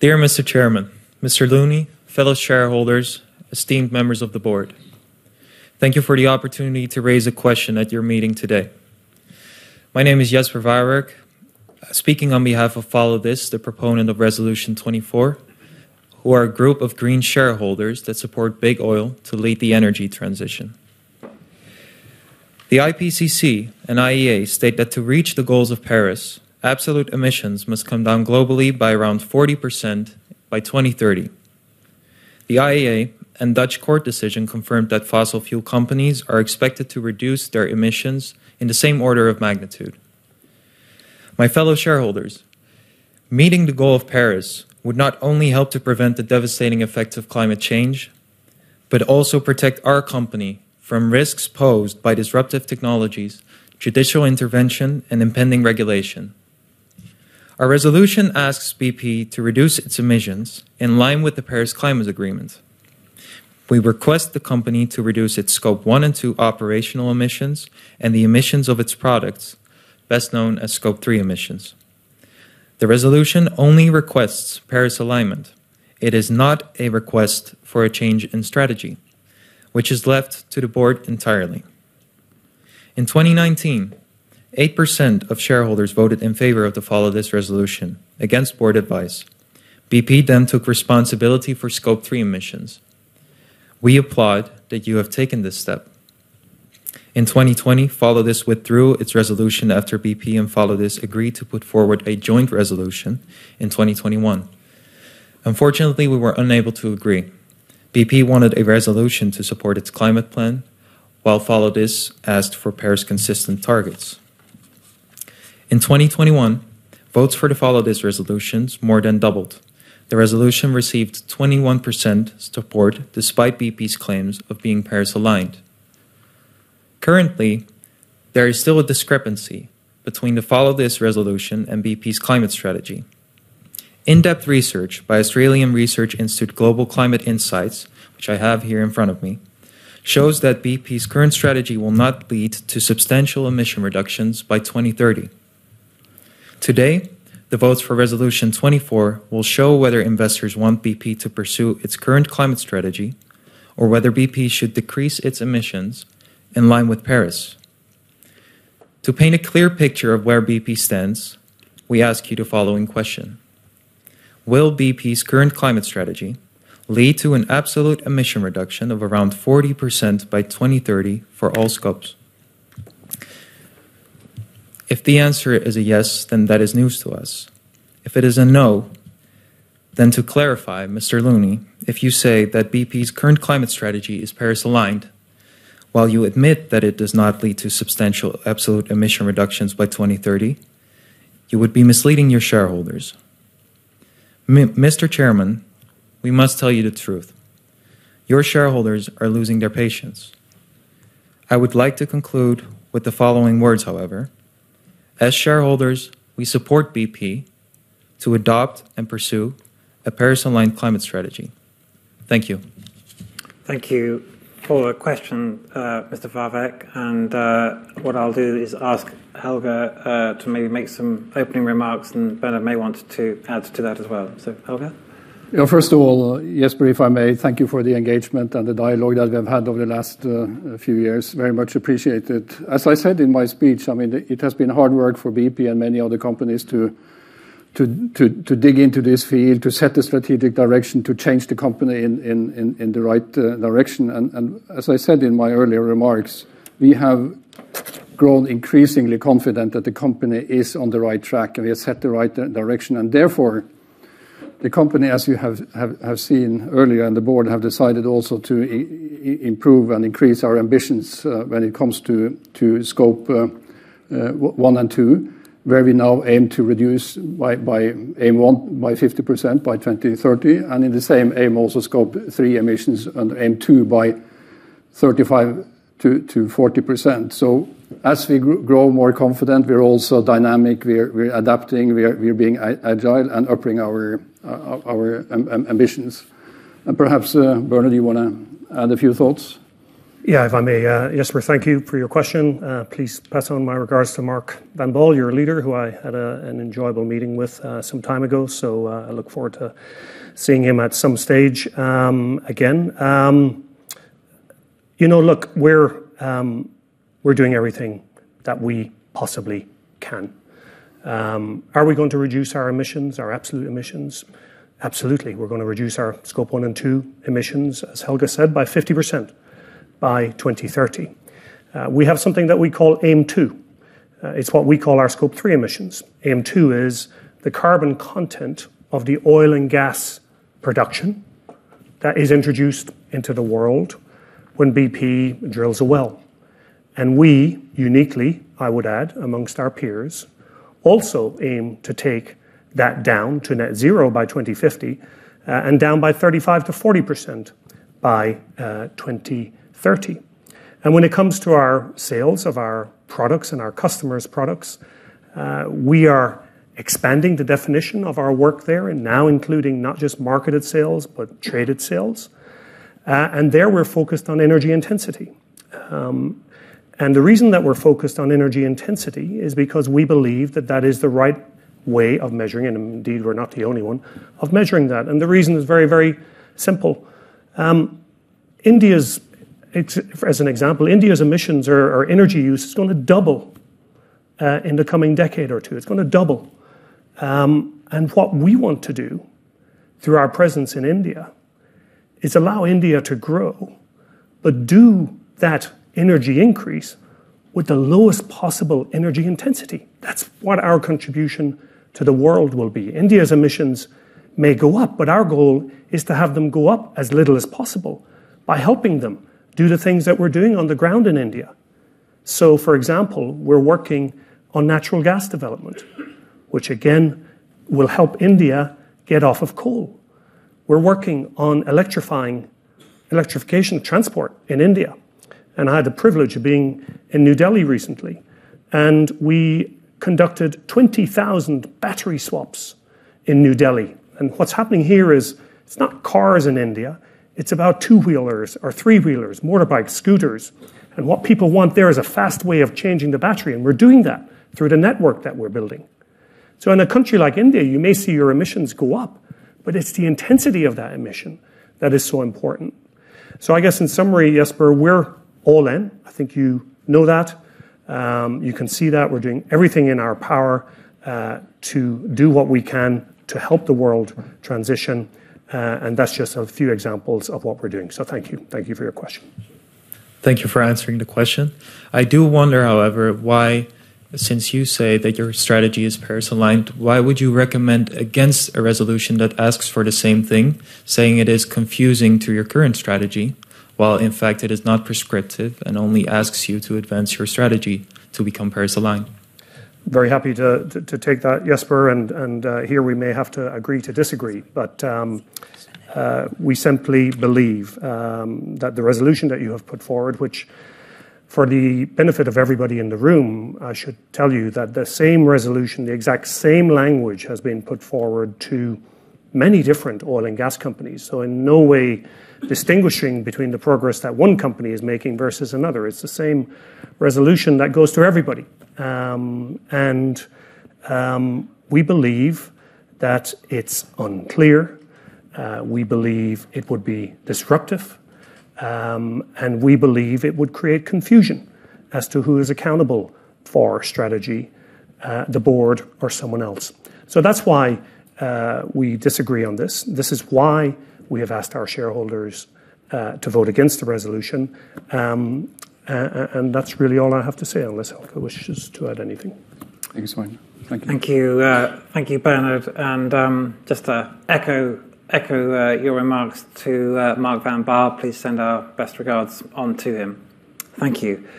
Dear Mr. Chairman, Mr. Looney, fellow shareholders, esteemed members of the board, thank you for the opportunity to raise a question at your meeting today. My name is Jesper, speaking on behalf of Follow This, the proponent of Resolution 24, who are a group of green shareholders that support big oil to lead the energy transition. The IPCC and IEA state that to reach the goals of Paris, absolute emissions must come down globally by around 40% by 2030. The IEA and Dutch court decision confirmed that fossil fuel companies are expected to reduce their emissions in the same order of magnitude. My fellow shareholders, meeting the goal of Paris would not only help to prevent the devastating effects of climate change, but also protect our company from risks posed by disruptive technologies, judicial intervention, and impending regulation. Our resolution asks BP to reduce its emissions in line with the Paris Climate Agreement. We request the company to reduce its Scope 1 and 2 operational emissions and the emissions of its products, best known as Scope 3 emissions. The resolution only requests Paris alignment. It is not a request for a change in strategy, which is left to the board entirely. In 2019, 8% of shareholders voted in favor of the Follow This resolution, against board advice. BP then took responsibility for Scope 3 emissions. We applaud that you have taken this step. In 2020, Follow This withdrew its resolution after BP and Follow This agreed to put forward a joint resolution in 2021. Unfortunately, we were unable to agree. BP wanted a resolution to support its climate plan, while Follow This asked for Paris-consistent targets. In 2021, votes for the Follow This resolutions more than doubled. The resolution received 21% support despite BP's claims of being Paris-aligned. Currently, there is still a discrepancy between the Follow This resolution and BP's climate strategy. In-depth research by Australian research institute Global Climate Insights, which I have here in front of me, shows that BP's current strategy will not lead to substantial emission reductions by 2030. Today, the votes for Resolution 24 will show whether investors want BP to pursue its current climate strategy or whether BP should decrease its emissions in line with Paris. To paint a clear picture of where BP stands, we ask you the following question. Will BP's current climate strategy lead to an absolute emission reduction of around 40% by 2030 for all scopes? If the answer is a yes, then that is news to us. If it is a no, then to clarify, Mr. Looney, if you say that BP's current climate strategy is Paris-aligned, while you admit that it does not lead to substantial absolute emission reductions by 2030, you would be misleading your shareholders. Mr. Chairman, we must tell you the truth. Your shareholders are losing their patience. I would like to conclude with the following words, however. As shareholders, we support BP to adopt and pursue a Paris-aligned climate strategy. Thank you. Thank you for the question, Mr. Varvek. And what I'll do is ask Helga to maybe make some opening remarks, and Bernard may want to add to that as well. So, Helga? Yeah, first of all, Jesper, if I may, thank you for the engagement and the dialogue that we have had over the last few years. Very much appreciated. As I said in my speech, I mean, it has been hard work for BP and many other companies to dig into this field, to set the strategic direction, to change the company in the right direction. And as I said in my earlier remarks, we have grown increasingly confident that the company is on the right track and we have set the right direction. And therefore, the company, as you have seen earlier, and the board have decided also to improve and increase our ambitions when it comes to Scope 1 and 2, where we now aim to reduce by aim 1 by 50% by 2030, and in the same aim also Scope 3 emissions and aim 2 by 35 to 40%. So as we grow more confident, we're also dynamic, we're adapting, we're being agile and upping our ambitions. And perhaps, Bernard, you want to add a few thoughts? Yeah, if I may, Jesper, thank you for your question. Please pass on my regards to Mark Van Bol, your leader, who I had an enjoyable meeting with some time ago. So I look forward to seeing him at some stage again. Look, we're doing everything that we possibly can. Are we going to reduce our emissions, our absolute emissions? Absolutely. We're going to reduce our Scope 1 and 2 emissions, as Helge said, by 50%. By 2030. We have something that we call AIM 2. It's what we call our Scope 3 emissions. AIM 2 is the carbon content of the oil and gas production that is introduced into the world when BP drills a well. And we, uniquely, I would add, amongst our peers, also aim to take that down to net zero by 2050 and down by 35 to 40% by 2030. And when it comes to our sales of our products and our customers' products, we are expanding the definition of our work there and now including not just marketed sales, but traded sales. And there we're focused on energy intensity. And the reason that we're focused on energy intensity is because we believe that that is the right way of measuring, and indeed we're not the only one, of measuring that. And the reason is very, very simple. As an example, India's emissions or energy use is going to double in the coming decade or two. It's going to double. And what we want to do through our presence in India is allow India to grow, but do that energy increase with the lowest possible energy intensity. That's what our contribution to the world will be. India's emissions may go up, but our goal is to have them go up as little as possible by helping them do the things that we're doing on the ground in India. So, for example, we're working on natural gas development, which again will help India get off of coal. We're working on electrification of transport in India. And I had the privilege of being in New Delhi recently. And we conducted 20,000 battery swaps in New Delhi. And what's happening here is it's not cars in India. It's about two-wheelers or three-wheelers, motorbikes, scooters. And what people want there is a fast way of changing the battery. And we're doing that through the network that we're building. So in a country like India, you may see your emissions go up, but it's the intensity of that emission that is so important. So I guess in summary, Jesper, we're all in. I think you know that. You can see that. We're doing everything in our power to do what we can to help the world transition. And that's just a few examples of what we're doing. So thank you. Thank you for your question. Thank you for answering the question. I do wonder, however, why, since you say that your strategy is Paris-aligned, why would you recommend against a resolution that asks for the same thing, saying it is confusing to your current strategy, while in fact it is not prescriptive and only asks you to advance your strategy to become Paris-aligned? Very happy to take that, Jesper, and here we may have to agree to disagree, but we simply believe that the resolution that you have put forward, which for the benefit of everybody in the room, I should tell you that the same resolution, the exact same language has been put forward to many different oil and gas companies, so in no way distinguishing between the progress that one company is making versus another. It's the same resolution that goes to everybody. We believe that it's unclear. We believe it would be disruptive. And we believe it would create confusion as to who is accountable for strategy, the board or someone else. So that's why we disagree on this. This is why we have asked our shareholders to vote against the resolution. And that's really all I have to say, unless Helge wishes to add anything. Thank you, Svein. Thank you. Thank you, Bernard. And just to echo your remarks to Mark Van Baal, please send our best regards on to him. Thank you.